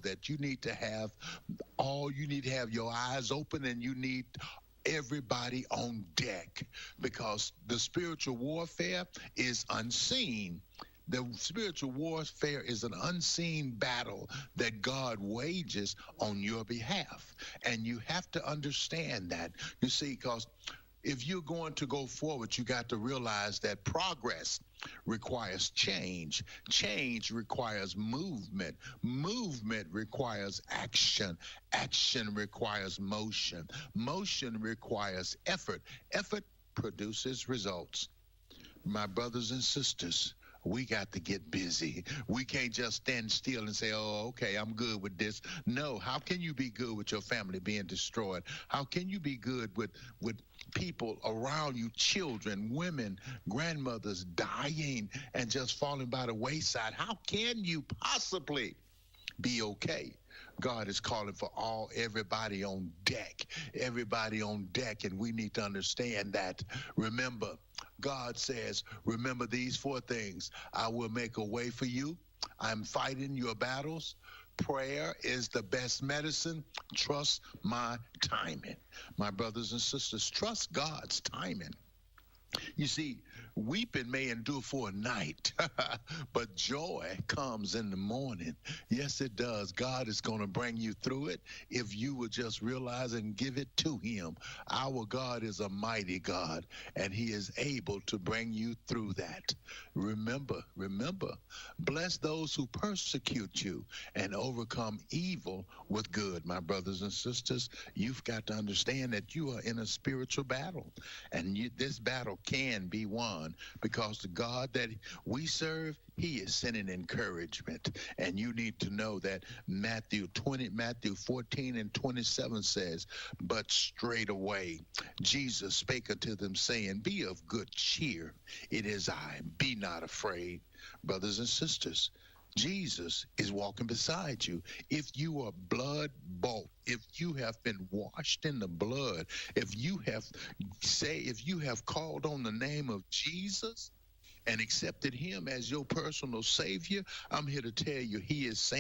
that you need to have your eyes open, and you need everybody on deck, because the spiritual warfare is unseen. The spiritual warfare is an unseen battle that God wages on your behalf. And you have to understand that. You see, because if you're going to go forward, you got to realize that progress requires change. Change requires movement. Movement requires action. Action requires motion. Motion requires effort. Effort produces results. My brothers and sisters, we got to get busy. We can't just stand still and say, oh, okay, I'm good with this. No, how can you be good with your family being destroyed? How can you be good with people around you, children, women, grandmothers dying and just falling by the wayside? How can you possibly be okay? God is calling for everybody on deck, and we need to understand that. Remember, God says, remember these 4 things. I will make a way for you. I'm fighting your battles. Prayer is the best medicine. Trust my timing. My brothers and sisters, trust God's timing. You see, weeping may endure for a night, but joy comes in the morning. Yes, it does. God is going to bring you through it if you will just realize and give it to him. Our God is a mighty God, and he is able to bring you through that. Remember, bless those who persecute you and overcome evil with good. My brothers and sisters, you've got to understand that you are in a spiritual battle, and this battle can be won because the God that we serve, he is sending encouragement. And you need to know that Matthew 14 and 27 says, but straightway Jesus spake unto them, saying, be of good cheer. It is I. Be not afraid. Brothers and sisters, Jesus is walking beside you. If you are blood bought, if you have been washed in the blood, if you have called on the name of Jesus and accepted him as your personal savior, I'm here to tell you, he is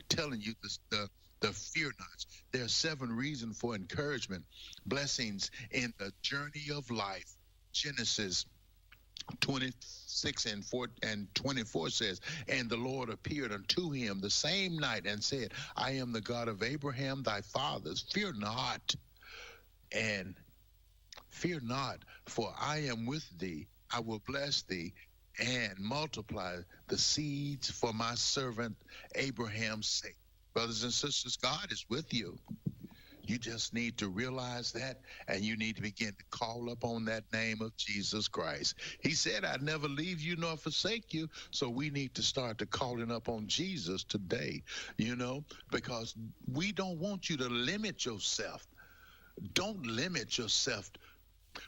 telling you the fear not. There are 7 reasons for encouragement, blessings in the journey of life. Genesis 26 and 24 says, and the Lord appeared unto him the same night and said, I am the God of Abraham thy fathers. Fear not, for I am with thee. I will bless thee and multiply the seeds for my servant Abraham's sake. Brothers and sisters, God is with you. You just need to realize that, and you need to begin to call upon that name of Jesus Christ. He said, I'd never leave you nor forsake you. So we need to start to calling up on Jesus today, because we don't want you to limit yourself. Don't limit yourself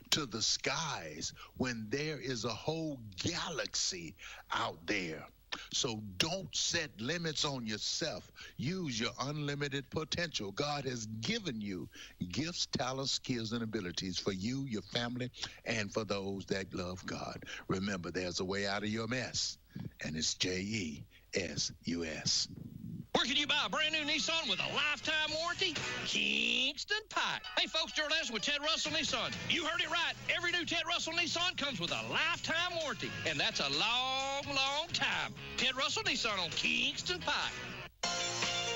to the skies when there is a whole galaxy out there. So don't set limits on yourself. Use your unlimited potential. God has given you gifts, talents, skills, and abilities for you, your family, and for those that love God. Remember, there's a way out of your mess, and it's JESUS. Where can you buy a brand new Nissan with a lifetime warranty? Kingston Pike. Hey, folks, Gerald Anderson with Ted Russell Nissan. You heard it right. Every new Ted Russell Nissan comes with a lifetime warranty, and that's a long, long time. Ted Russell Nissan on Kingston Pike.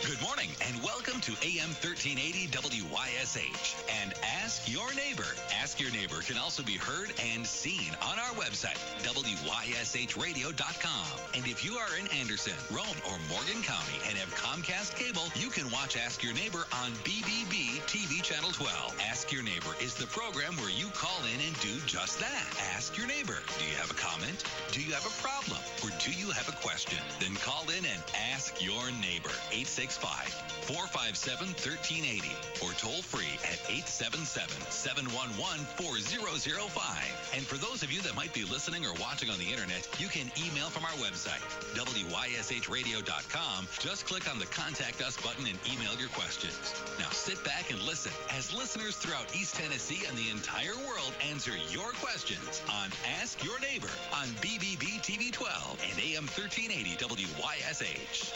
Good morning and welcome to AM 1380 WYSH and Ask Your Neighbor. Ask Your Neighbor can also be heard and seen on our website, WYSHradio.com. And if you are in Anderson, Rome, or Morgan County and have Comcast cable, you can watch Ask Your Neighbor on BBB TV Channel 12. Ask Your Neighbor is the program where you call in and do just that. Ask Your Neighbor. Do you have a comment? Do you have a problem? Or do you have a question? Then call in and ask your neighbor. 865-457-1380 or toll free at 877-711-4005. And for those of you that might be listening or watching on the internet, you can email from our website, WYSHradio.com. Just click on the Contact Us button and email your questions. Now sit back and listen as listeners throughout East Tennessee and the entire world answer your questions on Ask Your Neighbor on BBB TV 12 and AM 1380 WYSH.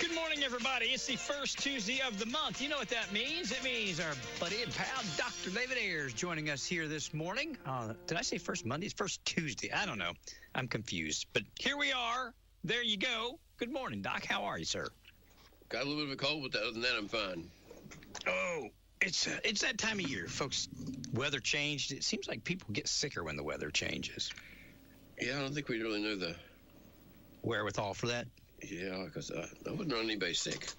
Good morning, everybody. It's the first Tuesday of the month. You know what that means. It means our buddy and pal, Dr. David Ayers, joining us here this morning. Did I say first Monday? It's first Tuesday. I don't know. I'm confused. But here we are. There you go. Good morning, Doc. How are you, sir? Got a little bit of a cold, but other than that, I'm fine. Oh, it's that time of year, folks. Weather changed. It seems like people get sicker when the weather changes. Yeah, I don't think we really knew the wherewithal for that. Yeah, because I wasn't on anybody sick,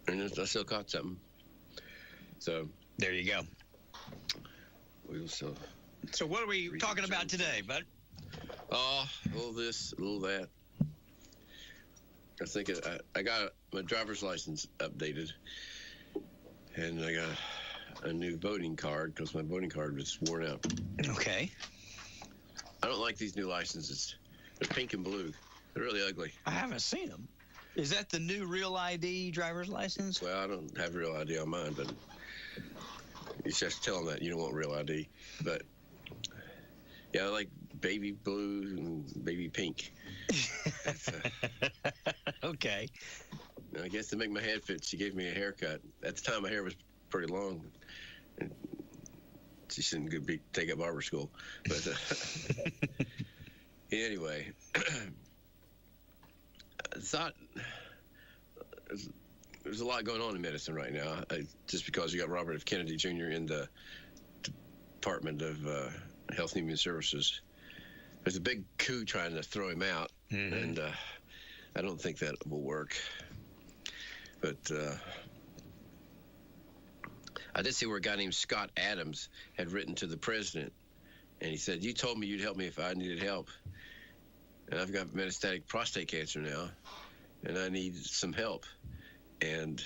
and I still caught something. So there you go. We'll still. So what are we talking about today, bud? Oh, a little this, a little that. I think I got my driver's license updated, and I got a new voting card because my voting card was worn out. Okay. I don't like these new licenses. They're pink and blue. They're really ugly. I haven't seen them. Is that the new Real ID driver's license? Well, I don't have Real ID on mine, but you just tell them that you don't want Real ID. But yeah, I like baby blue and baby pink. Okay. I guess to make my head fit, she gave me a haircut. At the time, my hair was pretty long. And she shouldn't take up barber school. But anyway, I thought there's a lot going on in medicine right now. Just because you got Robert F. Kennedy Jr. in the Department of Health and Human Services, there's a big coup trying to throw him out, and I don't think that will work. But I did see where a guy named Scott Adams had written to the president, and he said, "You told me you'd help me if I needed help. And I've got metastatic prostate cancer now, and I need some help." And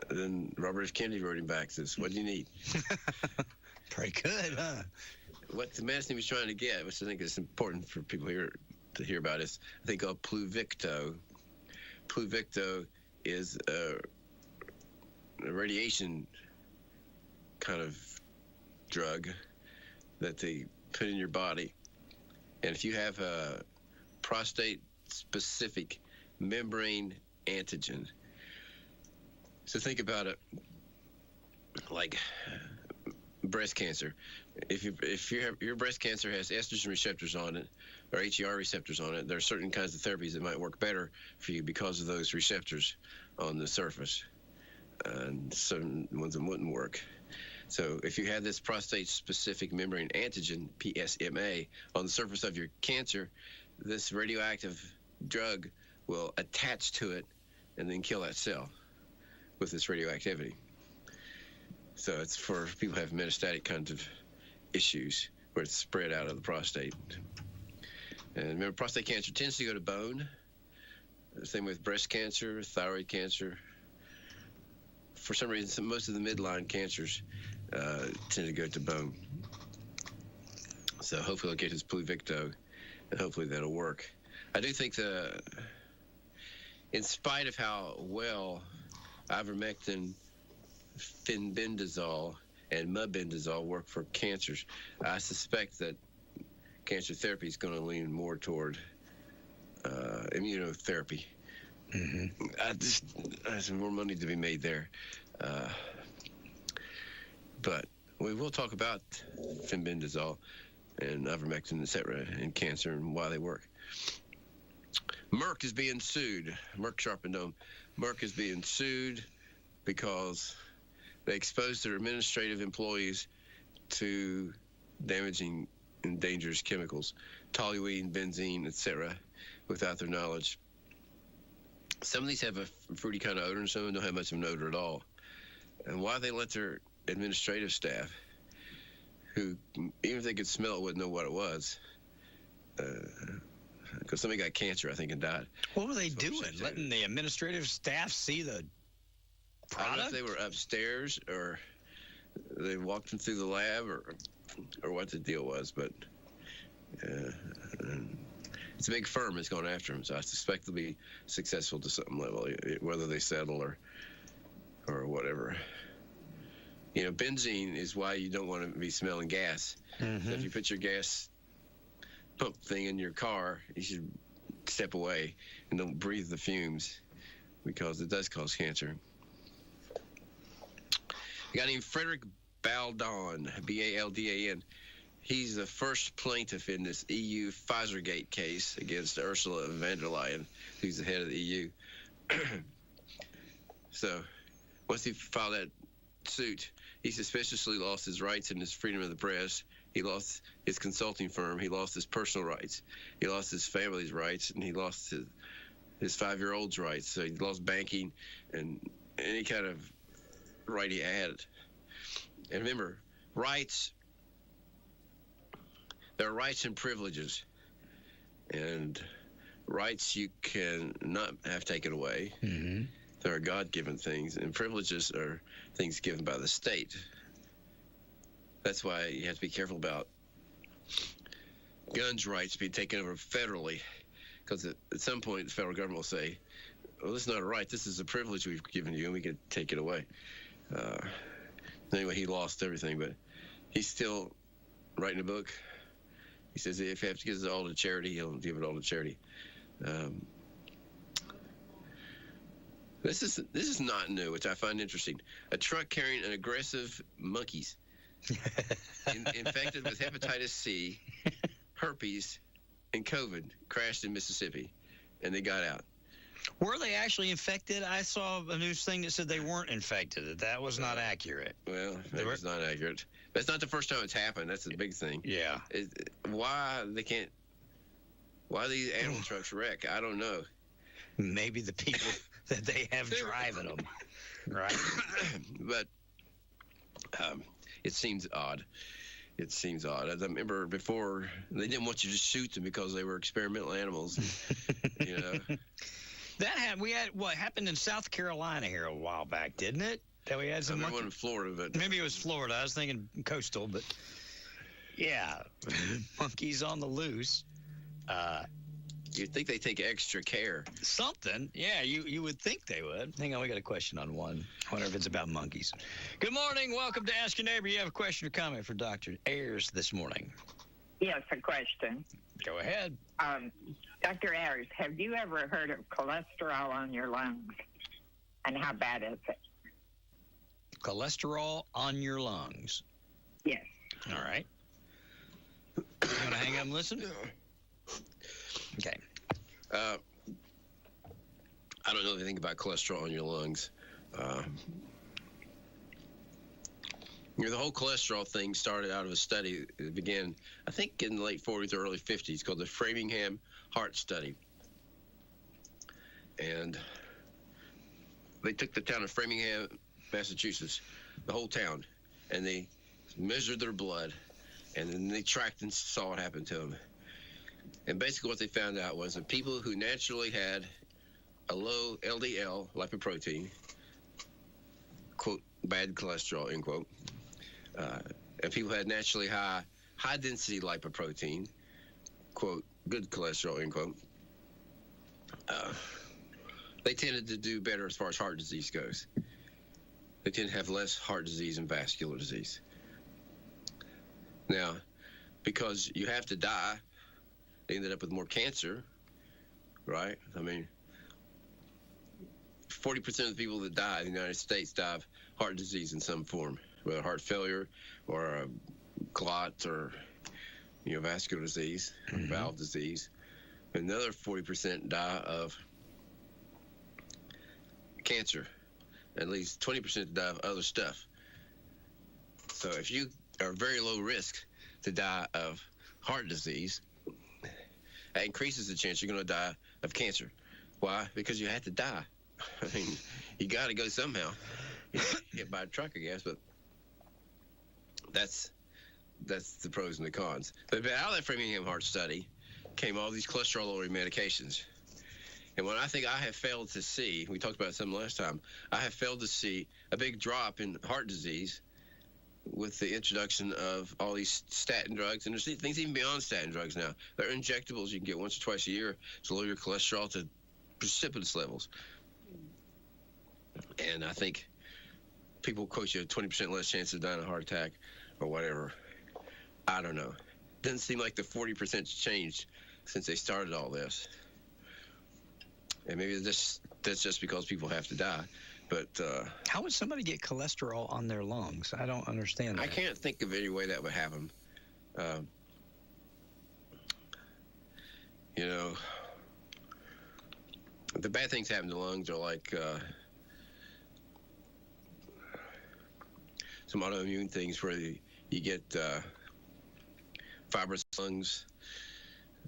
then Robert F. Kennedy wrote him back, says, "What do you need?" Pretty good, huh? What the medicine he was trying to get, which I think is important for people here to hear about, is I think called Pluvicto. Pluvicto is a radiation kind of drug that they put in your body. And if you have a prostate-specific membrane antigen, so think about it like breast cancer. If your breast cancer has estrogen receptors on it or HER receptors on it, there are certain kinds of therapies that might work better for you because of those receptors on the surface, and certain ones that wouldn't work. So if you have this prostate-specific membrane antigen, PSMA, on the surface of your cancer, this radioactive drug will attach to it and then kill that cell with this radioactivity. So it's for people who have metastatic kinds of issues where it's spread out of the prostate. And remember, prostate cancer tends to go to bone. The same with breast cancer, thyroid cancer. For some reason, most of the midline cancers tend to go to bone. So hopefully I'll get his Pluvicto, and hopefully that'll work. I do think in spite of how well ivermectin, fenbendazole, and mebendazole work for cancers, I suspect that cancer therapy is going to lean more toward immunotherapy. There's more money to be made there. But we will talk about fenbendazole and ivermectin, etc., in cancer and why they work. Merck is being sued. Merck Sharp and Dome. Merck is being sued because they exposed their administrative employees to damaging and dangerous chemicals, toluene, benzene, etc., without their knowledge. Some of these have a fruity kind of odor, and some of them don't have much of an odor at all. And why they let their administrative staff, who, even if they could smell it, wouldn't know what it was, because somebody got cancer, I think, and died. What were they doing? Letting the administrative staff see the product? I don't know if they were upstairs or they walked them through the lab or what the deal was, but it's a big firm that's going after them, so I suspect they'll be successful to some level, whether they settle or whatever. You know, benzene is why you don't want to be smelling gas. So if you put your gas pump thing in your car, you should step away and don't breathe the fumes because it does cause cancer. A guy named Frederick Baldan, B-A-L-D-A-N. He's the first plaintiff in this EU Pfizergate case against Ursula von der Leyen, who's the head of the EU. So, once he filed that suit, he suspiciously lost his rights and his freedom of the press. He lost his consulting firm. He lost his personal rights. He lost his family's rights, and he lost his 5-year-old's rights. So he lost banking and any kind of right he had. And remember, rights, there are rights and privileges. And rights you can not have taken away. Mm-hmm. There are God-given things, and privileges are things given by the state. That's why you have to be careful about guns rights being taken over federally, because at some point the federal government will say, well, this is not a right, this is a privilege we've given you, and we can take it away. Anyway, he lost everything, but he's still writing a book. He says if he has to give it all to charity, he'll give it all to charity. This is not new, which I find interesting. A truck carrying an aggressive monkeys infected with hepatitis C, herpes, and COVID crashed in Mississippi, and they got out. Were they actually infected? I saw a news thing that said they weren't infected. That was not accurate. Well, that was not accurate. That's not the first time it's happened. That's the big thing. Yeah. Why these animal trucks wreck? I don't know. Maybe the people that they have driving them, right? But it seems odd. It seems odd. As I remember before, they didn't want you to shoot them because they were experimental animals. You know. That what happened in South Carolina here a while back, didn't it? That we had some one in Florida, but maybe it was Florida. I was thinking coastal, but yeah, monkeys on the loose. You'd think they take extra care. Something, yeah. You would think they would. Hang on, we got a question on one. I wonder if it's about monkeys. Good morning. Welcome to Ask Your Neighbor. You have a question or comment for Dr. Ayers this morning? Yes, a question. Go ahead. Dr. Ayers, have you ever heard of cholesterol on your lungs? And how bad is it? Cholesterol on your lungs? Yes. All right. You want to hang up and listen? Okay. I don't know anything about cholesterol in your lungs. The whole cholesterol thing started out of a study that began, I think, in the late 40s or early 50s, called the Framingham Heart Study. And they took the town of Framingham, Massachusetts, the whole town, and they measured their blood, and then they tracked and saw what happened to them. And basically what they found out was that people who naturally had a low LDL lipoprotein, quote, bad cholesterol, end quote, and people who had naturally high density lipoprotein, quote, good cholesterol, end quote, they tended to do better as far as heart disease goes. They tend to have less heart disease and vascular disease. Now, because you have to die, they ended up with more cancer, right? I mean, 40% of the people that die in the United States die of heart disease in some form, whether heart failure or a clot or, vascular disease, or valve disease. Another 40% die of cancer. At least 20% die of other stuff. So if you are very low risk to die of heart disease, that increases the chance you're going to die of cancer. Why? Because you had to die. I mean, you got to go somehow. Hit by a truck, I guess, but that's the pros and the cons. But out of that Framingham Heart Study came all these cholesterol-lowering medications. And what I think I have failed to see, we talked about some last time, I have failed to see a big drop in heart disease with the introduction of all these statin drugs, and there's things even beyond statin drugs now. There are injectables you can get once or twice a year to lower your cholesterol to precipitous levels. And I think people quote you a 20% less chance of dying of a heart attack or whatever. I don't know. Doesn't seem like the 40% changed since they started all this. And maybe they're just that's just because people have to die. But how would somebody get cholesterol on their lungs? I don't understand that. I can't think of any way that would happen. You know, the bad things happen to lungs are like some autoimmune things where you get fibrous lungs.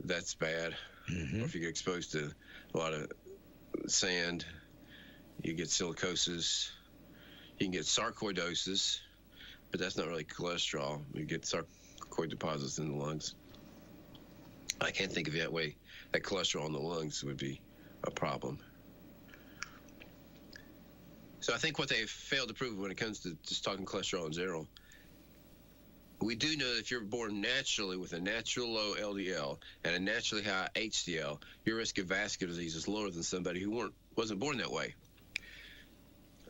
That's bad. Or if you get exposed to a lot of sand, you get silicosis. You can get sarcoidosis, but that's not really cholesterol. You get sarcoid deposits in the lungs. I can't think of that way that cholesterol in the lungs would be a problem. So I think what they failed to prove when it comes to just talking cholesterol in general, we do know that if you're born naturally with a natural low LDL and a naturally high HDL, your risk of vascular disease is lower than somebody who wasn't born that way.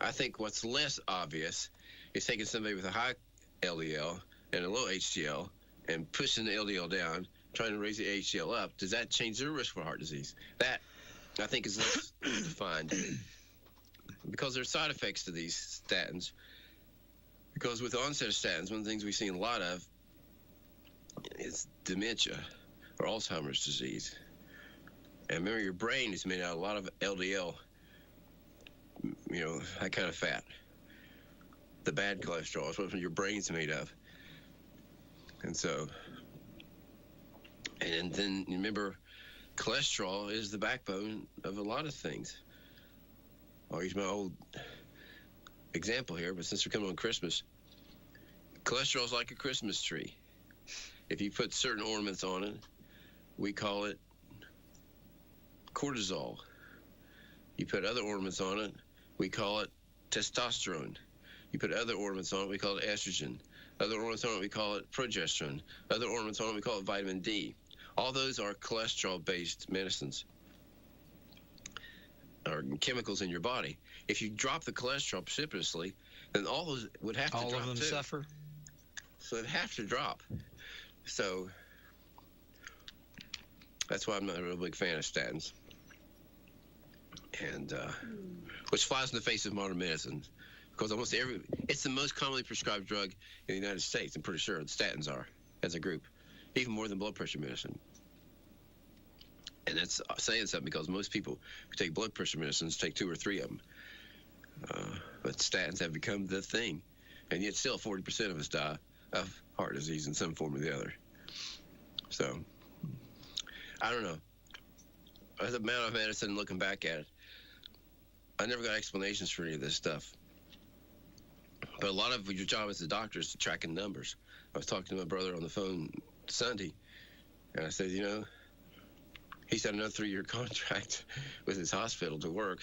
I think what's less obvious is taking somebody with a high LDL and a low HDL and pushing the LDL down, trying to raise the HDL up. Does that change their risk for heart disease? That, I think, is less defined because there are side effects to these statins. Because with the onset of statins, one of the things we've seen a lot of is dementia or Alzheimer's disease. And remember, your brain is made out of a lot of LDL, that kind of fat. The bad cholesterol is what your brain's made of. And so, and then remember, cholesterol is the backbone of a lot of things. I'll use my old example here, but since we're coming on Christmas, cholesterol is like a Christmas tree. If you put certain ornaments on it, we call it cortisol. You put other ornaments on it, we call it testosterone. You put other ornaments on it, we call it estrogen. Other ornaments on it, we call it progesterone. Other ornaments on it, we call it vitamin D. All those are cholesterol-based medicines or chemicals in your body. If you drop the cholesterol precipitously, then all those would have to drop too. All of them suffer? So they'd have to drop. So that's why I'm not a real big fan of statins. And which flies in the face of modern medicine. Because it's the most commonly prescribed drug in the United States, I'm pretty sure. The statins are, as a group, even more than blood pressure medicine. And that's saying something because most people who take blood pressure medicines take 2 or 3 of them. But statins have become the thing. And yet still 40% of us die of heart disease in some form or the other. So, I don't know. As a man of medicine, looking back at it, I never got explanations for any of this stuff. But a lot of your job as a doctor is tracking numbers. I was talking to my brother on the phone Sunday, and I said, he's had another 3-year contract with his hospital to work.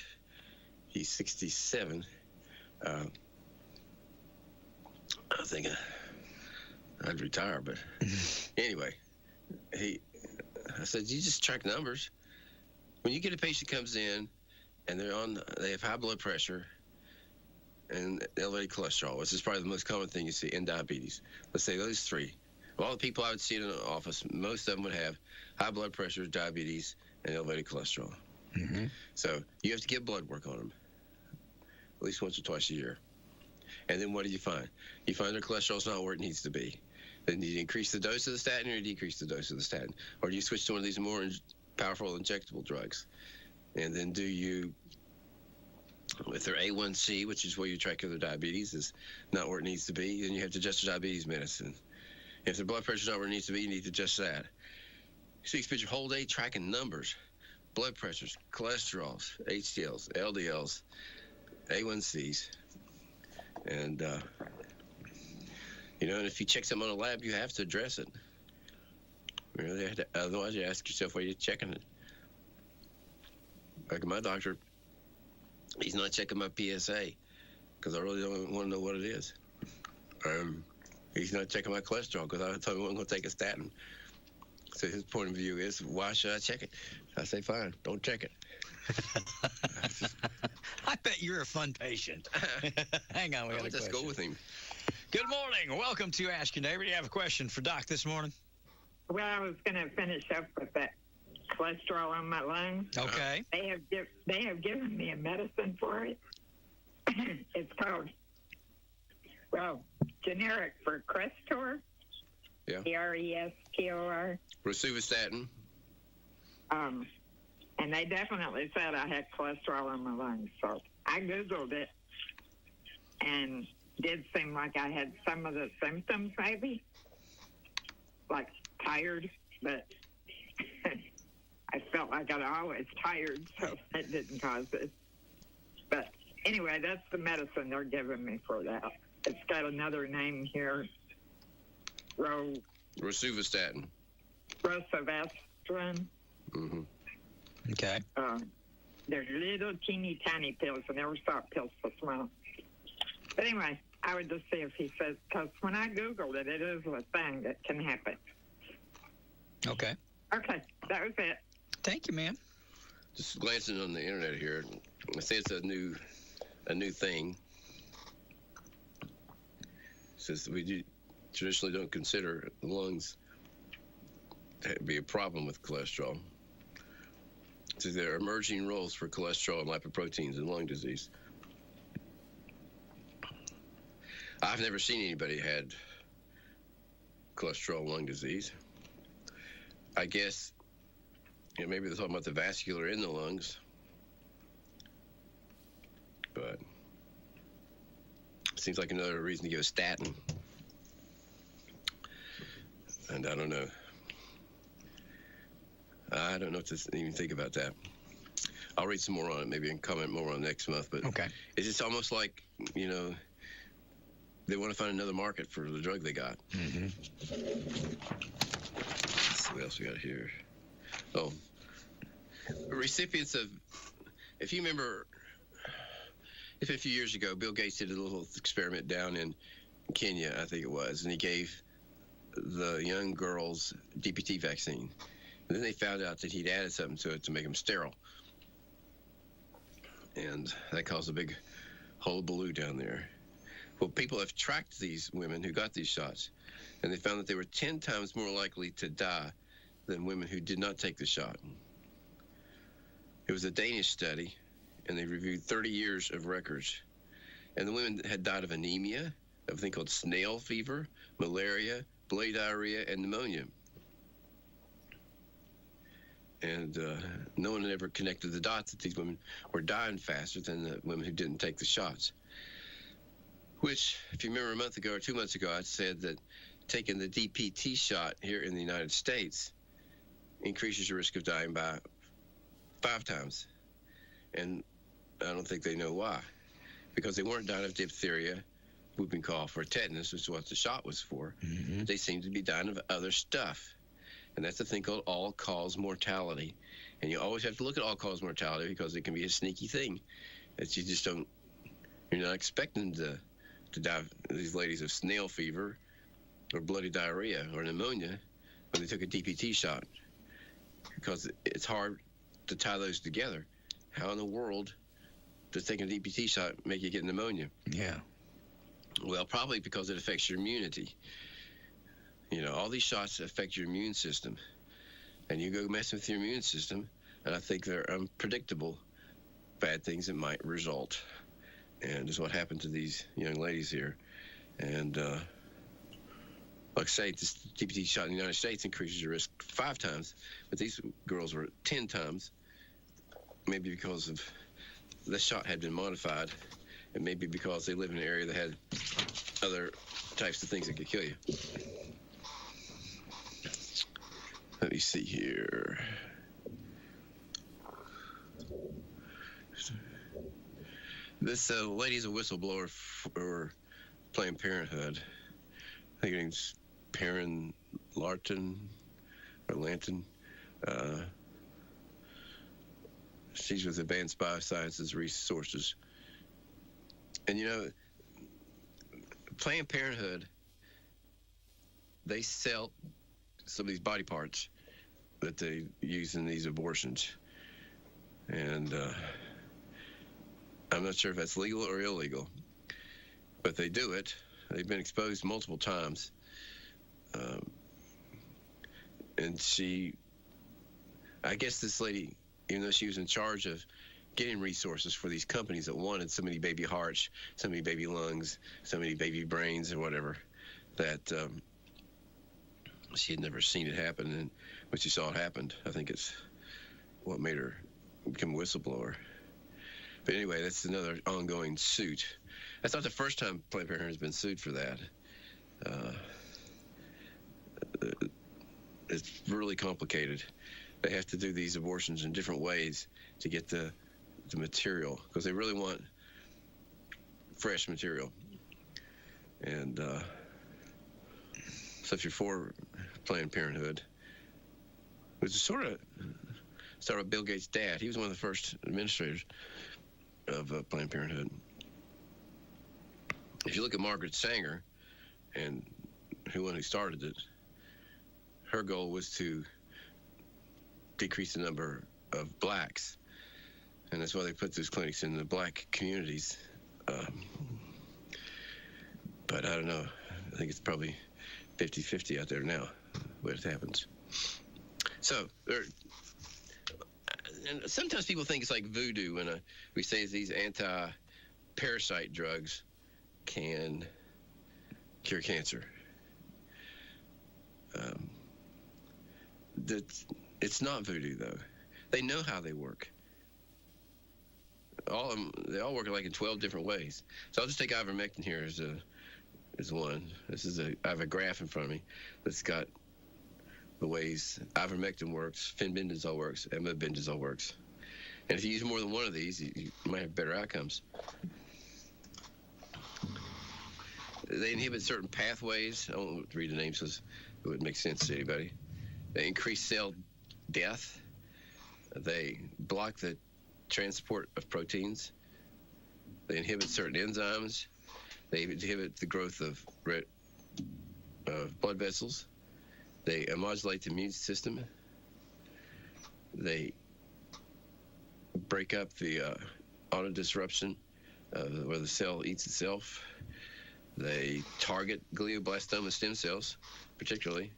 He's 67. I think I'd retire, but anyway, I said, you just track numbers. When you get a patient comes in and they have high blood pressure and elevated cholesterol, which is probably the most common thing you see in diabetes. Let's say those 3. Of all the people I would see in an office, most of them would have high blood pressure, diabetes, and elevated cholesterol. Mm-hmm. So you have to get blood work on them at least once or twice a year. And then what do you find? You find their cholesterol's not where it needs to be. Then do you increase the dose of the statin or decrease the dose of the statin? Or do you switch to one of these more powerful injectable drugs? And then do you, if their A1C, which is where you track their diabetes, is not where it needs to be, then you have to adjust your diabetes medicine. If their blood pressure's not where it needs to be, you need to adjust that. So you spend your whole day tracking numbers, blood pressures, cholesterols, HDLs, LDLs, A1Cs. And, and if you check something on a lab, you have to address it. Otherwise, you ask yourself, why are you checking it? Like my doctor, he's not checking my PSA because I really don't want to know what it is. He's not checking my cholesterol because I told him I'm going to take a statin. So his point of view is, why should I check it? I say, fine, don't check it. I bet you're a fun patient. Hang on, we got a question. Let's go with him. Good morning. Welcome to Ask Your Neighbor. Do you have a question for Doc this morning? Well, I was going to finish up with that cholesterol on my lungs. Okay. They have given me a medicine for it. It's called, generic for Crestor. Yeah. Crestor. Rosuvastatin. And they definitely said I had cholesterol on my lungs. So I Googled it, and did seem like I had some of the symptoms, maybe, like tired, but I felt like I was always tired, so that didn't cause it. But anyway, that's the medicine they're giving me for that. It's got another name here. Rosuvastatin. Rosuvastatin. Mm-hmm. Okay. They're little teeny tiny pills. I never saw pills so small. But anyway, I would just see if he says, because when I Googled it, it is a thing that can happen. Okay. Okay, that was it. Thank you, ma'am. Just glancing on the internet here, I say it's a new thing. It says we traditionally don't consider the lungs to be a problem with cholesterol. It says there are emerging roles for cholesterol and lipoproteins in lung disease. I've never seen anybody had cholesterol lung disease. I guess maybe they're talking about the vascular in the lungs, but it seems like another reason to give a statin. And I don't know. I don't know what to even think about that. I'll read some more on it, maybe, and comment more on it next month. But okay. It's just almost like, they want to find another market for the drug they got. Mm-hmm. Let's see what else we got here. Oh, recipients of, if you remember, if a few years ago, Bill Gates did a little experiment down in Kenya, I think it was, and he gave the young girls DPT vaccine. And then they found out that he'd added something to it to make them sterile. And that caused a big hullabaloo down there. Well, people have tracked these women who got these shots, and they found that they were 10 times more likely to die than women who did not take the shot. It was a Danish study, and they reviewed 30 years of records. And the women had died of anemia, of a thing called snail fever, malaria, bloody diarrhea, and pneumonia. And no one had ever connected the dots that these women were dying faster than the women who didn't take the shots. Which, if you remember a month ago or 2 months ago, I said that taking the DPT shot here in the United States increases your risk of dying by 5 times. And I don't think they know why. Because they weren't dying of diphtheria, whooping cough, or tetanus, which is what the shot was for. Mm-hmm. They seem to be dying of other stuff. And that's a thing called all-cause mortality. And you always have to look at all-cause mortality because it can be a sneaky thing that you just don't, you're not expecting to die, these ladies, of snail fever or bloody diarrhea or pneumonia when they took a DPT shot, because it's hard to tie those together. How in the world does taking a DPT shot make you get pneumonia? Yeah. Well, probably because it affects your immunity. All these shots affect your immune system, and you go messing with your immune system, and I think they're unpredictable bad things that might result. And this is what happened to these young ladies here. And like I say, this DPT shot in the United States increases your risk 5 times, but these girls were 10 times, maybe because of the shot had been modified, and maybe because they live in an area that had other types of things that could kill you. Let me see here. This lady's a whistleblower for Planned Parenthood. I think her name's Perrin Larton or Lanton. She's with Advanced Biosciences Resources. And Planned Parenthood, they sell some of these body parts that they use in these abortions. And I'm not sure if that's legal or illegal, but they do it. They've been exposed multiple times. And she I guess this lady, even though she was in charge of getting resources for these companies that wanted so many baby hearts, so many baby lungs, so many baby brains or whatever, that she had never seen it happen. And when she saw it happen, I think it's what made her become a whistleblower. But anyway, that's another ongoing suit. That's not the first time Planned Parenthood has been sued for that. It's really complicated. They have to do these abortions in different ways to get the material, because they really want fresh material. And so if you're for Planned Parenthood, which is sort of started with Bill Gates' dad. He was one of the first administrators of Planned Parenthood. If you look at Margaret Sanger, and who started it, her goal was to decrease the number of blacks, and that's why they put those clinics in the black communities. But I don't know. I think it's probably 50-50 out there now, when it happens. So, and sometimes people think it's like voodoo when we say these anti-parasite drugs can cure cancer. It's not voodoo, though. They know how they work. They all work like in 12 different ways. So I'll just take ivermectin here as one. I have a graph in front of me that's got the ways ivermectin works, fenbendazole works, emabendazole works. And if you use more than one of these, you might have better outcomes. They inhibit certain pathways. I won't read the names because it wouldn't make sense to anybody. They increase cell death. They block the transport of proteins. They inhibit certain enzymes. They inhibit the growth of blood vessels. They modulate the immune system. They break up the autodisruption where the cell eats itself. They target glioblastoma stem cells, particularly.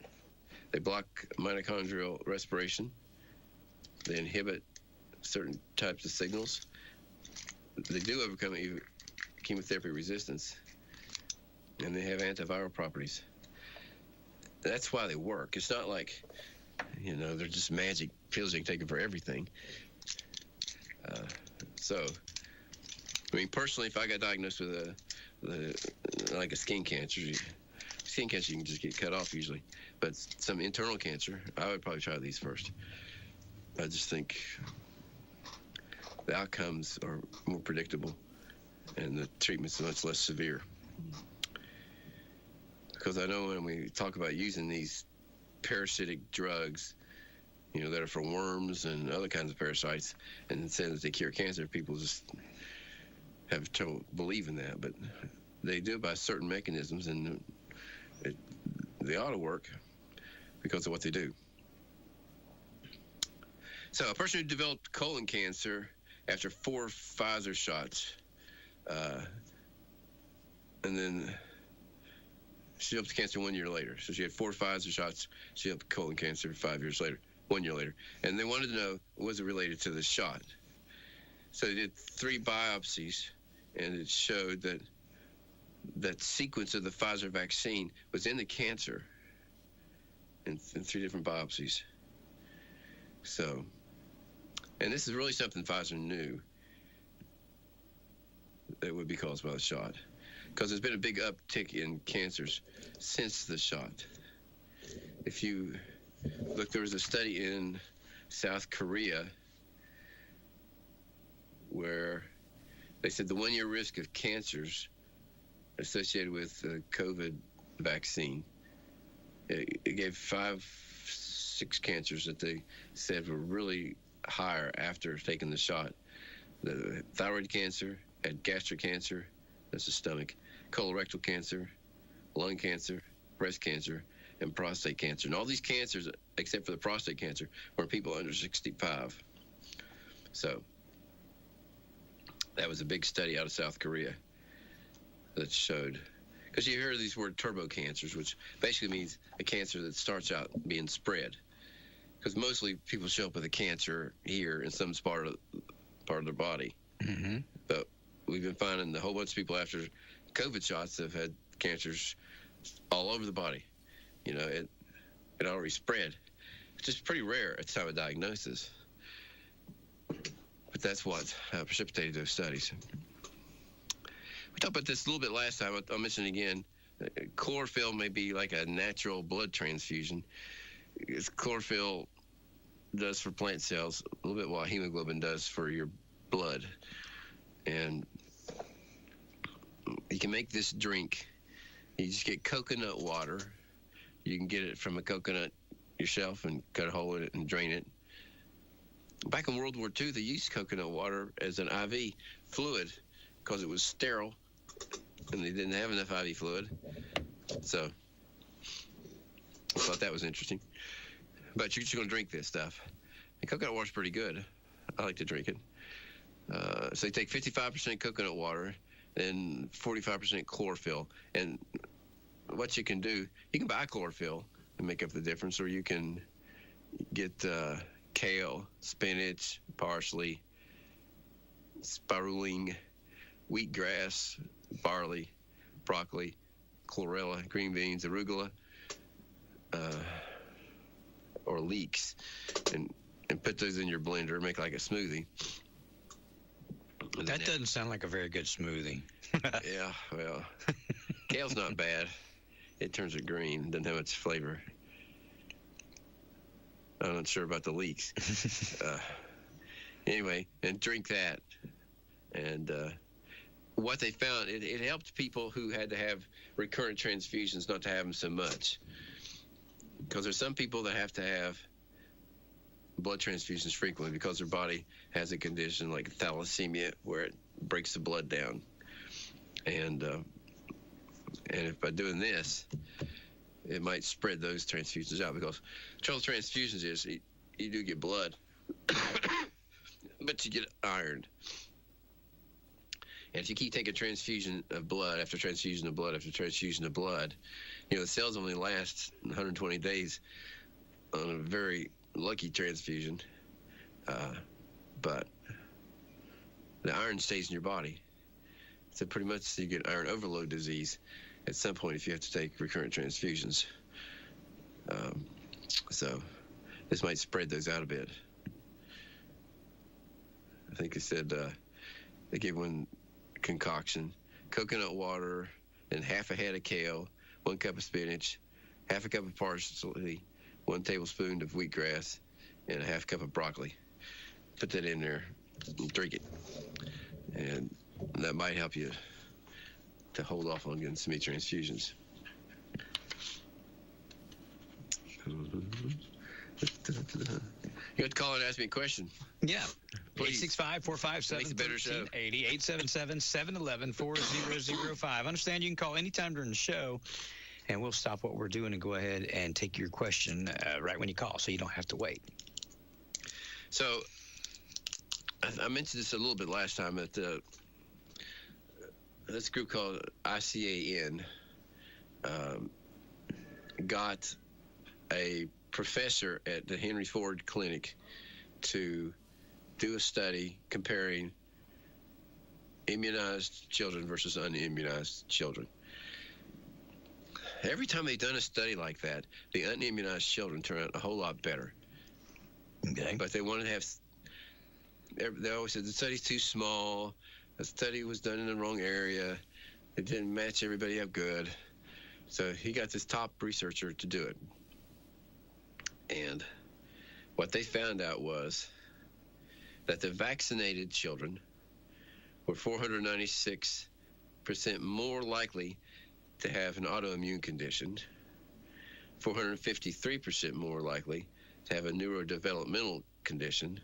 They block mitochondrial respiration. They inhibit certain types of signals. They do overcome chemotherapy resistance, and they have antiviral properties. That's why they work. It's not like, they're just magic pills you can take for everything. Personally, if I got diagnosed with a skin cancer, you can just get cut off usually. But some internal cancer, I would probably try these first. I just think the outcomes are more predictable and the treatment's much less severe. Because I know when we talk about using these parasitic drugs, that are for worms and other kinds of parasites, and saying that they cure cancer, people just have trouble believing that. But they do it by certain mechanisms, and they ought to work because of what they do. So a person who developed colon cancer after 4 Pfizer shots, and then she developed cancer 1 year later. So she had 4 Pfizer shots. She developed colon cancer 5 years later, 1 year later. And they wanted to know, was it related to the shot? So they did 3 biopsies, and it showed that sequence of the Pfizer vaccine was in the cancer in 3 different biopsies. So, and this is really something Pfizer knew that would be caused by the shot, because there's been a big uptick in cancers since the shot. If you look, there was a study in South Korea where they said the 1 year risk of cancers associated with the COVID vaccine, it gave 5-6 cancers that they said were really higher after taking the shot. The thyroid cancer, had gastric cancer, that's the stomach, colorectal cancer, lung cancer, breast cancer, and prostate cancer. And all these cancers, except for the prostate cancer, were people under 65. So that was a big study out of South Korea that showed, because you hear these word turbo cancers, which basically means a cancer that starts out being spread. because mostly people show up with a cancer here in some part of their body. Mm-hmm. But we've been finding a whole bunch of people after COVID shots have had cancers all over the body. You know, it already spread. It's just pretty rare at the time of diagnosis. But that's what precipitated those studies. We talked about this a little bit last time. I'll mention it again. Chlorophyll may be like a natural blood transfusion. It's chlorophyll does for plant cells a little bit what hemoglobin does for your blood. And you can make this drink. You just get coconut water. You can get it from a coconut yourself and cut a hole in it and drain it. Back in World War II, they used coconut water as an IV fluid because it was sterile and they didn't have enough IV fluid. So I thought that was interesting. But you're just going to drink this stuff. And coconut water's pretty good. I like to drink it. So you take 55% coconut water and 45% chlorophyll. And what you can do, you can buy chlorophyll and make up the difference, or you can get kale, spinach, parsley, spirulina, wheatgrass, barley, broccoli, chlorella, green beans, arugula, or leeks, and put those in your blender, make like a smoothie. That doesn't sound like a very good smoothie. Yeah, well, kale's not bad. It turns it green, doesn't have much flavor. I'm not sure about the leeks. Anyway, and drink that. And what they found, it helped people who had to have recurrent transfusions not to have them so much. Because there's some people that have to have blood transfusions frequently because their body has a condition like thalassemia where it breaks the blood down. And if by doing this, it might spread those transfusions out, because trouble with transfusions is you do get blood, but you get iron. And if you keep taking transfusion of blood after transfusion of blood after transfusion of blood, you know, the cells only last 120 days on a very lucky transfusion. But the iron stays in your body. So pretty much you get iron overload disease at some point if you have to take recurrent transfusions. So this might spread those out a bit. I think they said they gave one concoction: coconut water and half a head of kale, 1 cup of spinach, half a cup of parsley, 1 tablespoon of wheatgrass, and a half cup of broccoli. Put that in there and drink it. And that might help you to hold off on getting some transfusions. You have to call and ask me a question. Yeah. Please. 865-457-1380, 877-711-4005. I understand you can call anytime during the show, and we'll stop what we're doing and go ahead and take your question right when you call, so you don't have to wait. So I mentioned this a little bit last time that this group called ICAN got a professor at the Henry Ford Clinic to do a study comparing immunized children versus unimmunized children. Every time they've done a study like that, the unimmunized children turn out a whole lot better. Okay. But they wanted to have, they always said the study's too small, the study was done in the wrong area, it didn't match everybody up good. So he got this top researcher to do it. And what they found out was that the vaccinated children were 496% more likely to have an autoimmune condition, 453% more likely to have a neurodevelopmental condition,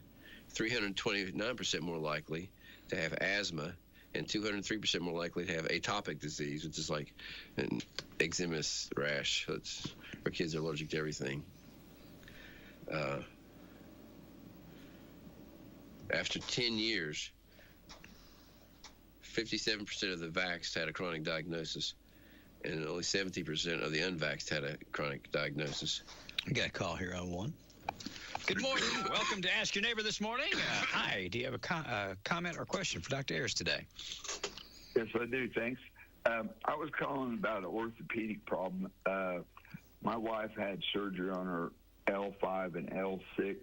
329% more likely to have asthma, and 203% more likely to have atopic disease, which is like an eczematous rash. That's where kids are allergic to everything. After 10 years, 57% of the vaxxed had a chronic diagnosis, and only 70% of the unvaxxed had a chronic diagnosis. We got a call here on one. Good morning. Welcome to Ask Your Neighbor this morning. Hi, do you have a comment or question for Dr. Ayers today? Yes, I do. Thanks. I was calling about an orthopedic problem. My wife had surgery on her L5 and L6,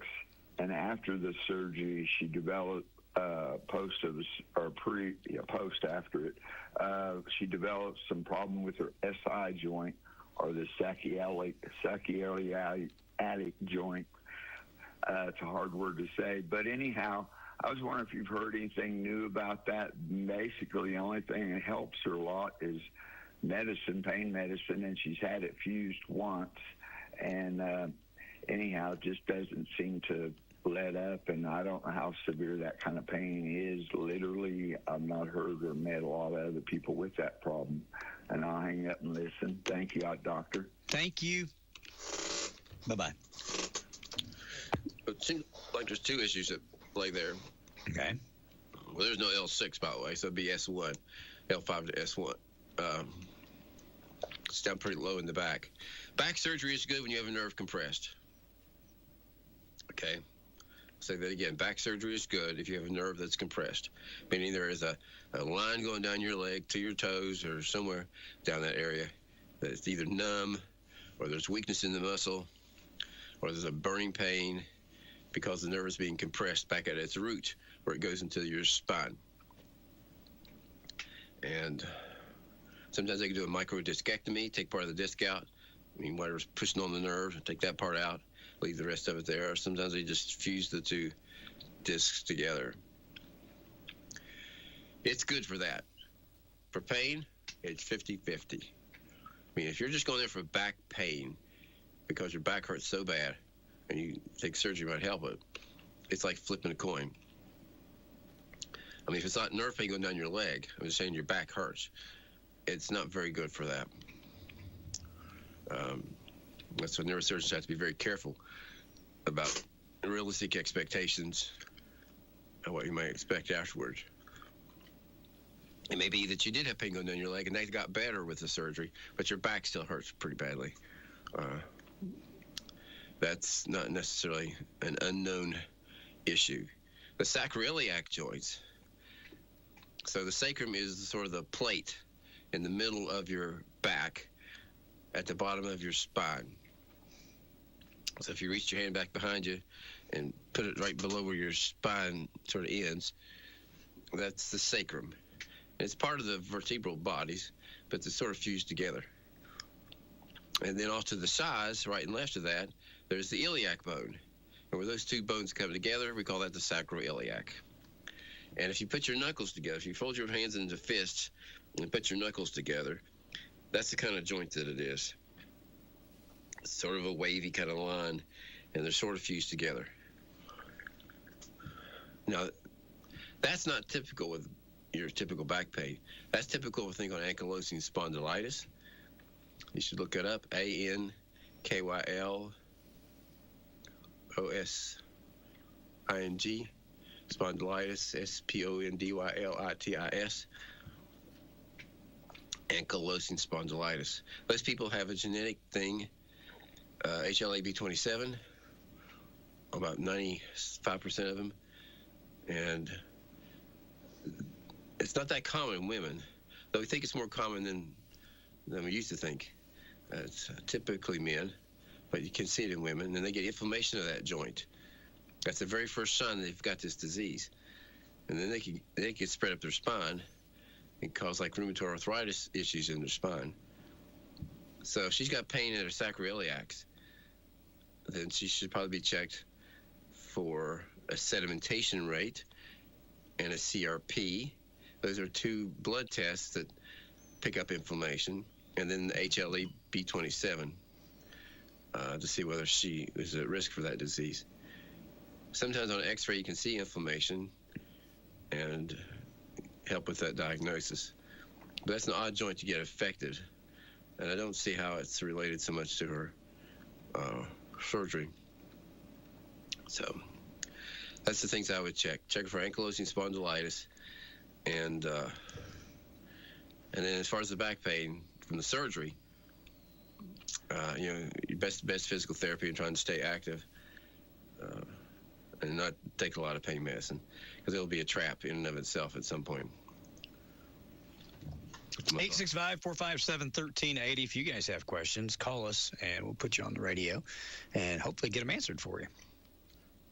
and after the surgery, she developed post after it, she developed some problem with her SI joint, or the sacroiliac joint. It's a hard word to say, but anyhow, I was wondering if you've heard anything new about that. Basically, the only thing that helps her a lot is medicine, pain medicine, and she's had it fused once. And anyhow, it just doesn't seem to let up, and I don't know how severe that kind of pain is. Literally, I've not heard or met a lot of other people with that problem. And I'll hang up and listen. Thank you, doctor. Thank you. Bye-bye. It seems like there's two issues at play there. Okay. Well, there's no L6, by the way, so it'd be S1, L5 to S1. It's down pretty low in the back. Back surgery is good when you have a nerve compressed. Okay. I'll say that again. Back surgery is good if you have a nerve that's compressed, meaning there is a line going down your leg to your toes or somewhere down that area that's either numb, or there's weakness in the muscle, or there's a burning pain because the nerve is being compressed back at its root where it goes into your spine. And sometimes they can do a microdiscectomy, take part of the disc out. I mean, whatever's pushing on the nerve, take that part out, leave the rest of it there. Or sometimes they just fuse the two discs together. It's good for that. For pain, it's 50-50. I mean, if you're just going there for back pain because your back hurts so bad and you think surgery might help it, it's like flipping a coin. I mean, if it's not nerve pain going down your leg, I'm just saying your back hurts, it's not very good for that. That's why neurosurgeons have to be very careful about realistic expectations of what you might expect afterwards. It may be that you did have pain going down your leg and that got better with the surgery, but your back still hurts pretty badly. That's not necessarily an unknown issue. The sacroiliac joints. So the sacrum is sort of the plate in the middle of your back at the bottom of your spine. So if you reach your hand back behind you and put it right below where your spine sort of ends, that's the sacrum. It's part of the vertebral bodies, but they're sort of fused together. And then off to the sides, right and left of that, there's the iliac bone. And where those two bones come together, we call that the sacroiliac. And if you put your knuckles together, if you fold your hands into fists and put your knuckles together, that's the kind of joint that it is. It's sort of a wavy kind of line, and they're sort of fused together. Now, that's not typical with your typical back pain. That's typical with a thing called ankylosing spondylitis. You should look it up, ANKYLOSing spondylitis, SPONDYLITIS. Ankylosing spondylitis. Those people have a genetic thing, HLA-B27, about 95% of them, and it's not that common in women, though we think it's more common than we used to think. It's typically men, but you can see it in women, and they get inflammation of that joint. That's the very first sign they've got this disease, and then they can spread up their spine and cause like rheumatoid arthritis issues in their spine. So if she's got pain in her sacroiliacs, then she should probably be checked for a sedimentation rate and a CRP. Those are two blood tests that pick up inflammation, and then the HLA-B27 to see whether she is at risk for that disease. Sometimes on an x-ray you can see inflammation and help with that diagnosis. But that's an odd joint to get affected, and I don't see how it's related so much to her surgery. So that's the things I would check. Check for ankylosing spondylitis, and then as far as the back pain from the surgery, your best physical therapy and trying to stay active. and not take a lot of pain medicine, because it'll be a trap in and of itself at some point. 865-457-1380. If you guys have questions, call us, and we'll put you on the radio and hopefully get them answered for you.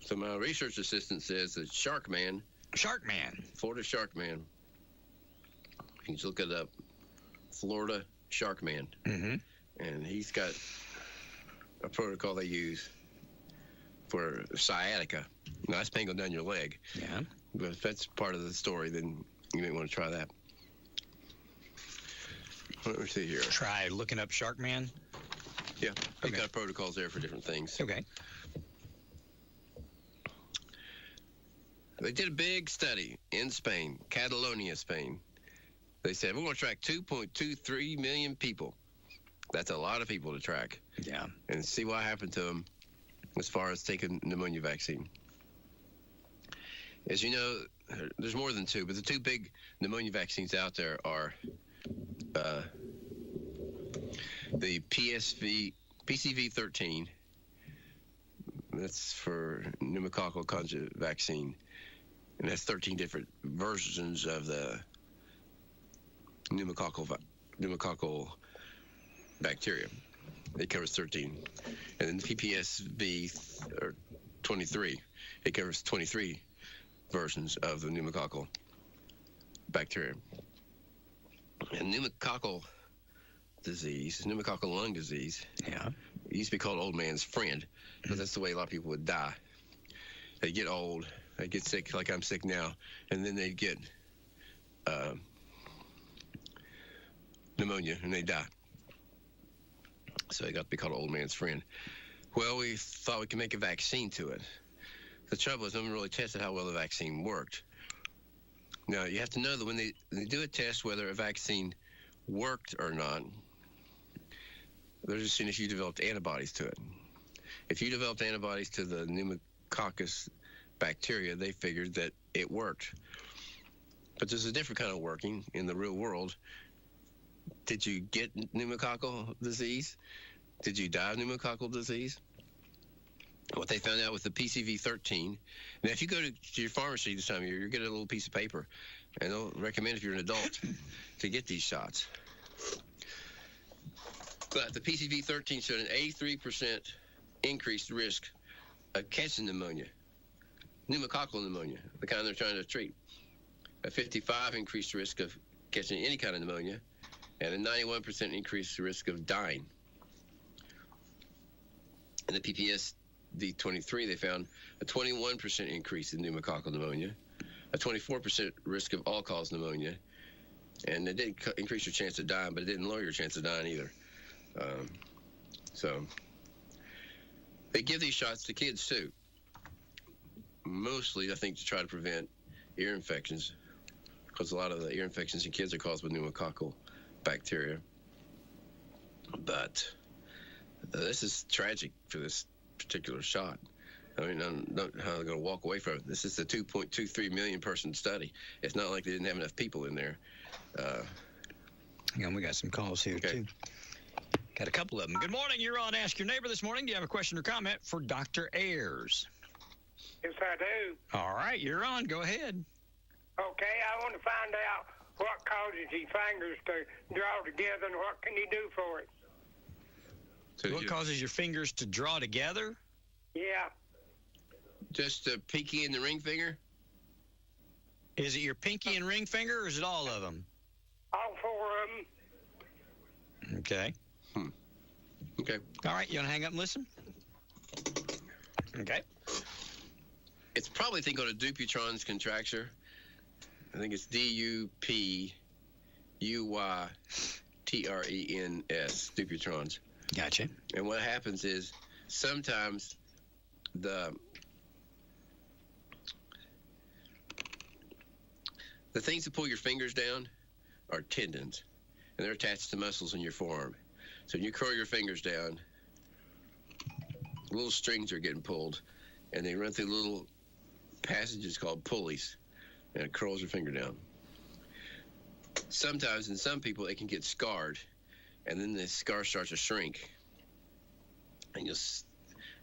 So my research assistant says that Sharkman, Florida Sharkman, you can just look it up, Florida Sharkman, and he's got a protocol they use for sciatica. Now, that's pain going down your leg. Yeah. But if that's part of the story, then you may want to try that. Let me see here. Try looking up Sharkman. Yeah, they've Okay. got protocols there for different things. Okay. They did a big study in Spain, Catalonia, Spain. They said, we're going to track 2.23 million people. That's a lot of people to track. Yeah. And see what happened to them as far as taking pneumonia vaccine. As you know, there's more than two, but the two big pneumonia vaccines out there are the PCV13. That's for pneumococcal conjugate vaccine. And that's 13 different versions of the pneumococcal bacteria. It covers 13. And then the PPSV 23, it covers 23 versions of the pneumococcal bacteria. And pneumococcal disease, pneumococcal lung disease, it used to be called old man's friend, because that's the way a lot of people would die. They get old, they get sick, like I'm sick now, and then they get pneumonia, and they die. So it got to be called old man's friend. Well, we thought we could make a vaccine to it. The trouble is, no one really tested how well the vaccine worked. Now, you have to know that when they do a test whether a vaccine worked or not, they're just seeing if you developed antibodies to it. If you developed antibodies to the pneumococcus bacteria, they figured that it worked. But there's a different kind of working in the real world. Did you get pneumococcal disease? Did you die of pneumococcal disease? What they found out with the PCV13, now if you go to your pharmacy this time of year, you'll get a little piece of paper, and they'll recommend if you're an adult to get these shots. But the PCV13 showed an 83% increased risk of catching pneumonia, pneumococcal pneumonia, the kind they're trying to treat. A 55% increased risk of catching any kind of pneumonia, and a 91% increased risk of dying. In the PPSV23, they found a 21% increase in pneumococcal pneumonia, a 24% risk of all-cause pneumonia, and it did increase your chance of dying, but it didn't lower your chance of dying either. So they give these shots to kids too, mostly I think to try to prevent ear infections, because a lot of the ear infections in kids are caused by pneumococcal bacteria. But this is tragic for this particular shot. I mean, I'm not how they're going to walk away from it. This is a 2.23 million person study. It's not like they didn't have enough people in there. Hang on, we got some calls here too. Got a couple of them. Good morning. You're on Ask Your Neighbor this morning. Do you have a question or comment for Dr. Ayers? Yes, I do. All right, you're on. Go ahead. Okay, I want to find out what causes your fingers to draw together and what can you do for it? So What causes your fingers to draw together? Yeah. just the pinky and the ring finger? Is it your pinky and ring finger, or is it all of them? All four of them. Okay. Okay. All right, you want to hang up and listen? Okay. It's probably, I think, on a Dupuytren's contracture. I think it's Dupuytren's, Dupuytren's. Gotcha. And what happens is sometimes the things that pull your fingers down are tendons, and they're attached to muscles in your forearm. So when you curl your fingers down, little strings are getting pulled, and they run through little passages called pulleys, and it curls your finger down. Sometimes in some people it can get scarred, and then the scar starts to shrink, and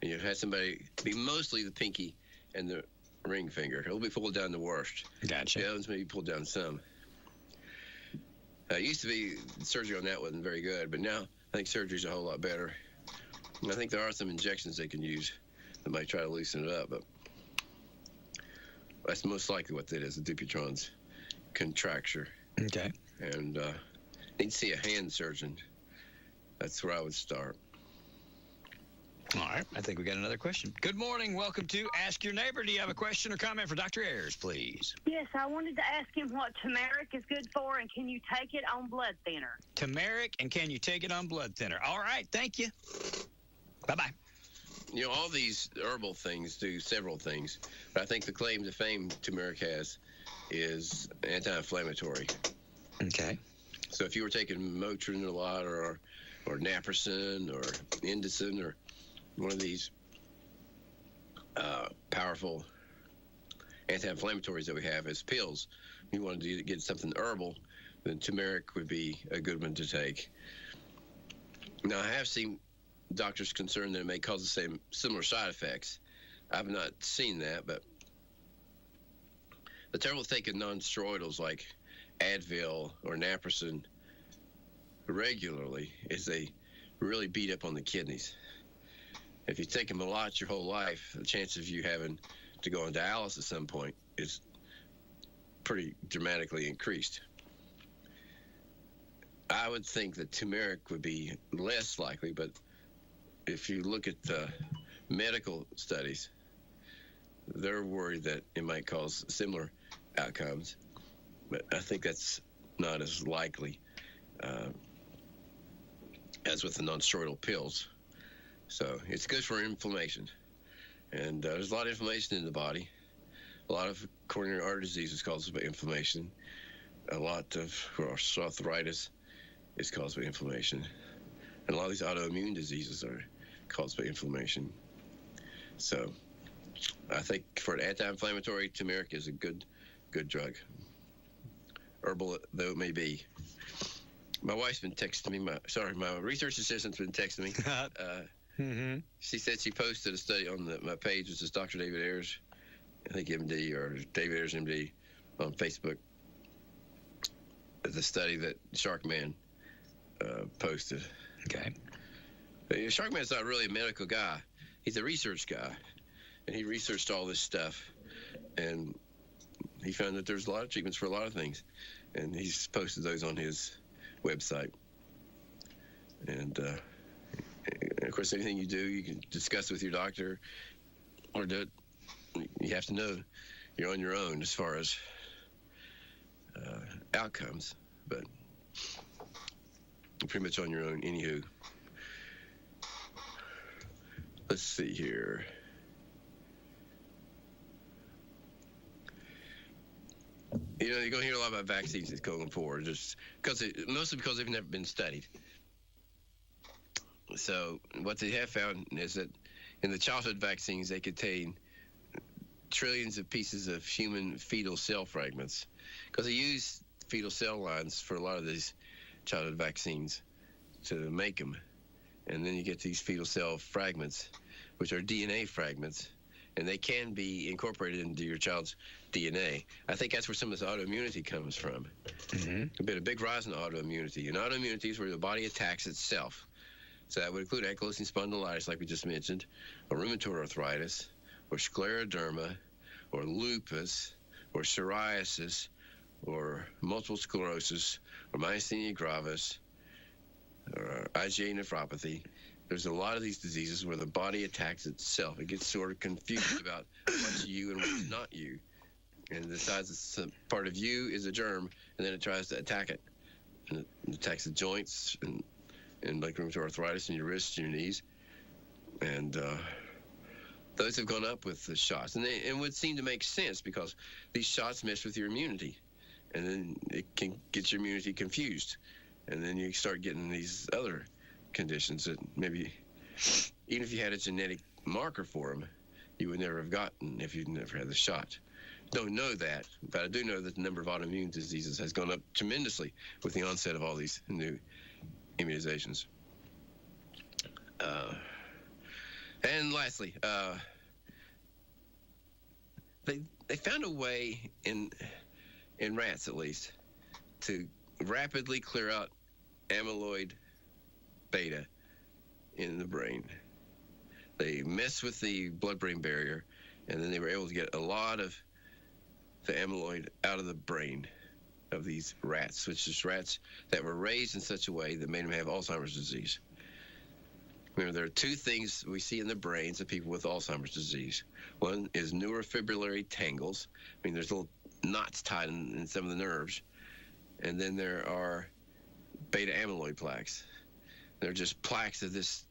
and you've had somebody be mostly the pinky and the ring finger. It'll be pulled down the worst. Gotcha. The other ones maybe pulled down some. It used to be surgery on that wasn't very good, but now I think surgery's a whole lot better. And I think there are some injections they can use that might try to loosen it up, but that's most likely what that is, the Dupuytren's contracture. Okay. And need to see a hand surgeon. That's where I would start. All right. I think we got another question. Good morning. Welcome to Ask Your Neighbor. Do you have a question or comment for Dr. Ayers, please? Yes, I wanted to ask him what turmeric is good for, and can you take it on blood thinner? Turmeric, and can you take it on blood thinner? All right. Thank you. Bye-bye. You know, all these herbal things do several things, but I think the claim to fame turmeric has is anti-inflammatory. Okay. So if you were taking Motrin a lot, or Naproxen, or Indocin, or one of these powerful anti-inflammatories that we have as pills, you wanted to get something herbal, then turmeric would be a good one to take. Now, I have seen doctors concerned that it may cause the similar side effects. I've not seen that, but the trouble with taking non-steroidals like Advil or Naproxen regularly is they really beat up on the kidneys. If you take them a lot your whole life, the chance of you having to go on dialysis at some point is pretty dramatically increased. I would think that turmeric would be less likely, but if you look at the medical studies, they're worried that it might cause similar outcomes, but I think that's not as likely as with the non-steroidal pills. So it's good for inflammation, and there's a lot of inflammation in the body. A lot of coronary artery disease is caused by inflammation. A lot of arthritis is caused by inflammation, and a lot of these autoimmune diseases are caused by inflammation. So I think for an anti-inflammatory, turmeric is a good drug, herbal though it may be. My wife's been texting me. My research assistant's been texting me. She said she posted a study on my page, which is Dr. David Ayers, I think MD, or David Ayers MD on Facebook. The study that Sharkman posted. Okay. Sharkman's not really a medical guy. He's a research guy, and he researched all this stuff, and he found that there's a lot of treatments for a lot of things, and he's posted those on his website. And of course, anything you do, you can discuss with your doctor, or do it. You have to know you're on your own as far as outcomes, but you're pretty much on your own anywho. Let's see here. You know, you're going to hear a lot about vaccines that's going forward, just mostly because they've never been studied. So what they have found is that in the childhood vaccines, they contain trillions of pieces of human fetal cell fragments, because they use fetal cell lines for a lot of these childhood vaccines to make them. And then you get these fetal cell fragments, which are DNA fragments, and they can be incorporated into your child's DNA. I think that's where some of this autoimmunity comes from. There's been a big rise in autoimmunity. And autoimmunity is where the body attacks itself. So that would include ankylosing spondylitis, like we just mentioned, or rheumatoid arthritis, or scleroderma, or lupus, or psoriasis, or multiple sclerosis, or myasthenia gravis, or IgA nephropathy. There's a lot of these diseases where the body attacks itself. It gets sort of confused about what's you and what's not you, and decides that part of you is a germ, and then it tries to attack it. And it attacks the joints and like rheumatoid arthritis in your wrists and your knees. And those have gone up with the shots. And it would seem to make sense, because these shots mess with your immunity. And then it can get your immunity confused. And then you start getting these other conditions that maybe, even if you had a genetic marker for them, you would never have gotten if you'd never had the shot. Don't know that, but I do know that the number of autoimmune diseases has gone up tremendously with the onset of all these new immunizations. And lastly, they found a way in rats, at least, to rapidly clear out amyloid beta in the brain. They messed with the blood-brain barrier, and then they were able to get a lot of the amyloid out of the brain of these rats, which is rats that were raised in such a way that made them have Alzheimer's disease. Remember, there are two things we see in the brains of people with Alzheimer's disease. One is neurofibrillary tangles. I mean, there's little knots tied in some of the nerves. And then there are beta amyloid plaques. They're just plaques of this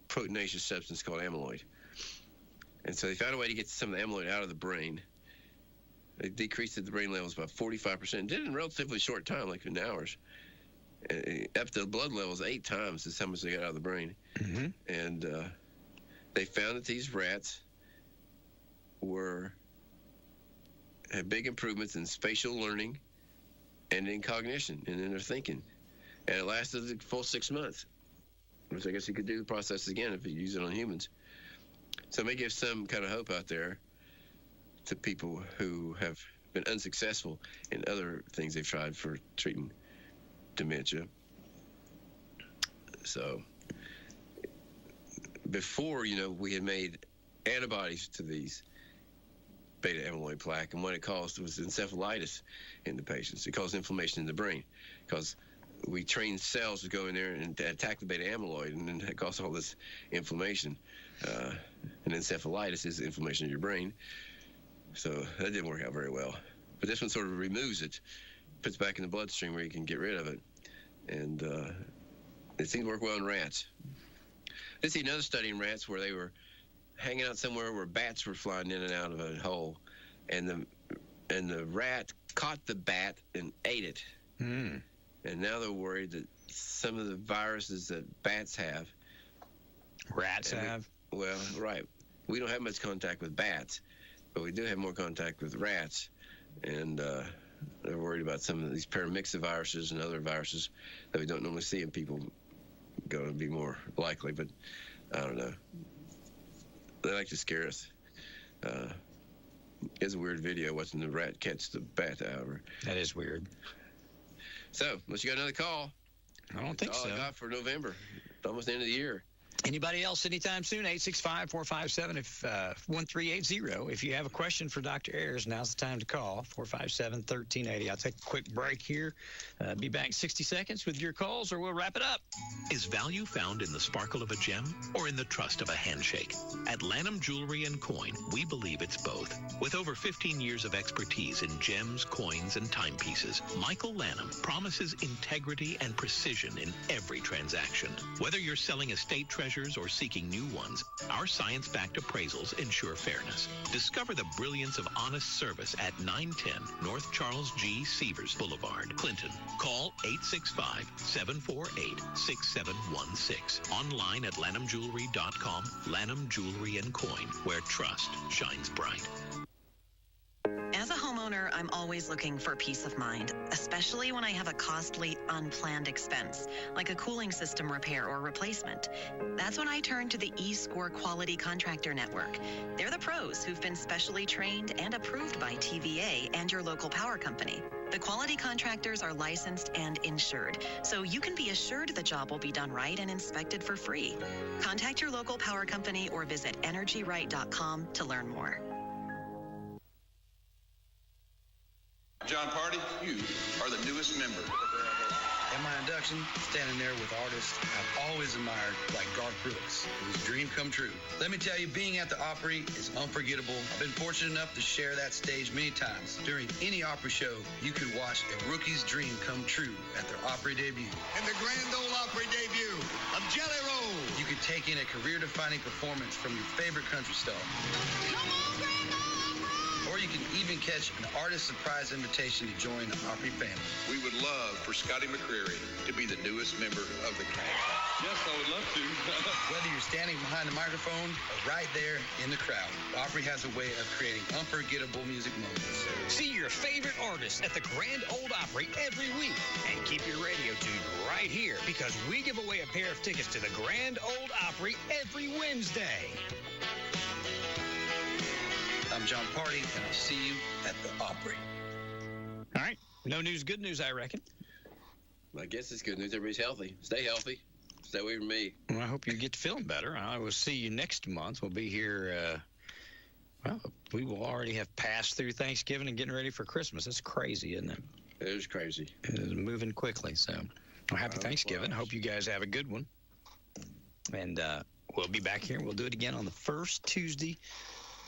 proteinaceous substance called amyloid. And so they found a way to get some of the amyloid out of the brain. They decreased the brain levels by 45%. Did it in a relatively short time, like in hours. Up to the blood levels 8 times is how much they got out of the brain. Mm-hmm. And they found that these rats had big improvements in spatial learning and in cognition and in their thinking. And it lasted the full 6 months, which I guess you could do the process again if you use it on humans. So it may give some kind of hope out there to people who have been unsuccessful in other things they've tried for treating dementia. So before, we had made antibodies to these beta amyloid plaque, and what it caused was encephalitis in the patients. It caused inflammation in the brain because we trained cells to go in there and attack the beta amyloid, and then it caused all this inflammation. And encephalitis is inflammation in your brain. So that didn't work out very well. But this one sort of removes it, puts it back in the bloodstream where you can get rid of it. And it seemed to work well in rats. I did see another study in rats where they were hanging out somewhere where bats were flying in and out of a hole, and the rat caught the bat and ate it. Mm. And now they're worried that some of the viruses that bats have, rats have. Well, right. We don't have much contact with bats, but we do have more contact with rats, and they're worried about some of these paramyxoviruses and other viruses that we don't normally see in people going to be more likely, but I don't know. They like to scare us. It's a weird video watching the rat catch the bat, however. That is weird. So, unless you got another call. I don't think so. All I got for November. It's almost the end of the year. Anybody else anytime soon? 865-457-1380. If you have a question for Dr. Ayers, now's the time to call. 457-1380. I'll take a quick break here. Be back in 60 seconds with your calls, or we'll wrap it up. Is value found in the sparkle of a gem or in the trust of a handshake? At Lanham Jewelry and Coin, we believe it's both. With over 15 years of expertise in gems, coins, and timepieces, Michael Lanham promises integrity and precision in every transaction. Whether you're selling estate treasures or seeking new ones, our science-backed appraisals ensure fairness. Discover the brilliance of honest service at 910 North Charles G. Severs Boulevard, Clinton. Call 865-748-6716. Online at lanhamjewelry.com. Lanham Jewelry and Coin, where trust shines bright. As a homeowner, I'm always looking for peace of mind, especially when I have a costly, unplanned expense, like a cooling system repair or replacement. That's when I turn to the eScore Quality Contractor Network. They're the pros who've been specially trained and approved by TVA and your local power company. The quality contractors are licensed and insured, so you can be assured the job will be done right and inspected for free. Contact your local power company or visit energyright.com to learn more. John Party, you are the newest member. At my induction, standing there with artists I've always admired, like Garth Brooks, whose dream come true. Let me tell you, being at the Opry is unforgettable. I've been fortunate enough to share that stage many times. During any Opry show, you could watch a rookie's dream come true at their Opry debut. And the Grand Ole Opry debut of Jelly Roll. You could take in a career-defining performance from your favorite country star. Come on, Grand Ole Opry! Or you can even catch an artist surprise invitation to join the Opry family. We would love for Scotty McCreery to be the newest member of the cast. Yes, I would love to. Whether you're standing behind the microphone or right there in the crowd, Opry has a way of creating unforgettable music moments. See your favorite artists at the Grand Ole Opry every week. And keep your radio tuned right here because we give away a pair of tickets to the Grand Ole Opry every Wednesday. I'm John Party, and I'll see you at the Opry. All right. No news, good news, I reckon. I guess it's good news. Everybody's healthy. Stay healthy. Stay away from me. Well, I hope you get to feeling better. I will see you next month. We'll be here. We will already have passed through Thanksgiving and getting ready for Christmas. It's crazy, isn't it? It is crazy. It is moving quickly. So, well, happy Thanksgiving. Hope you guys have a good one. And we'll be back here. We'll do it again on the first Tuesday.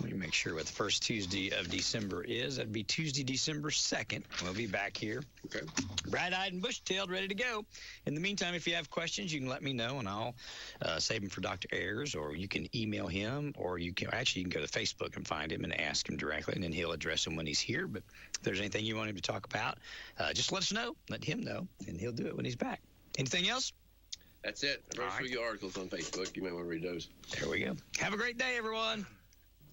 Let me make sure what the first Tuesday of December is. That'd be Tuesday, December 2nd. We'll be back here. Okay. Bright-eyed and bushy-tailed, ready to go. In the meantime, if you have questions, you can let me know, and I'll save them for Dr. Ayers, or you can email him, or you can go to Facebook and find him and ask him directly, and then he'll address them when he's here. But if there's anything you want him to talk about, just let us know. Let him know, and he'll do it when he's back. Anything else? That's it. I wrote a few articles on Facebook. You might want to read those. There we go. Have a great day, everyone.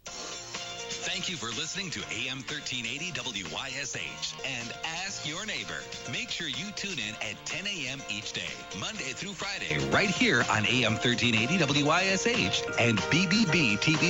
Thank you for listening to AM 1380 WYSH and Ask Your Neighbor. Make sure you tune in at 10 a.m. each day, Monday through Friday, right here on AM 1380 WYSH and BBB TV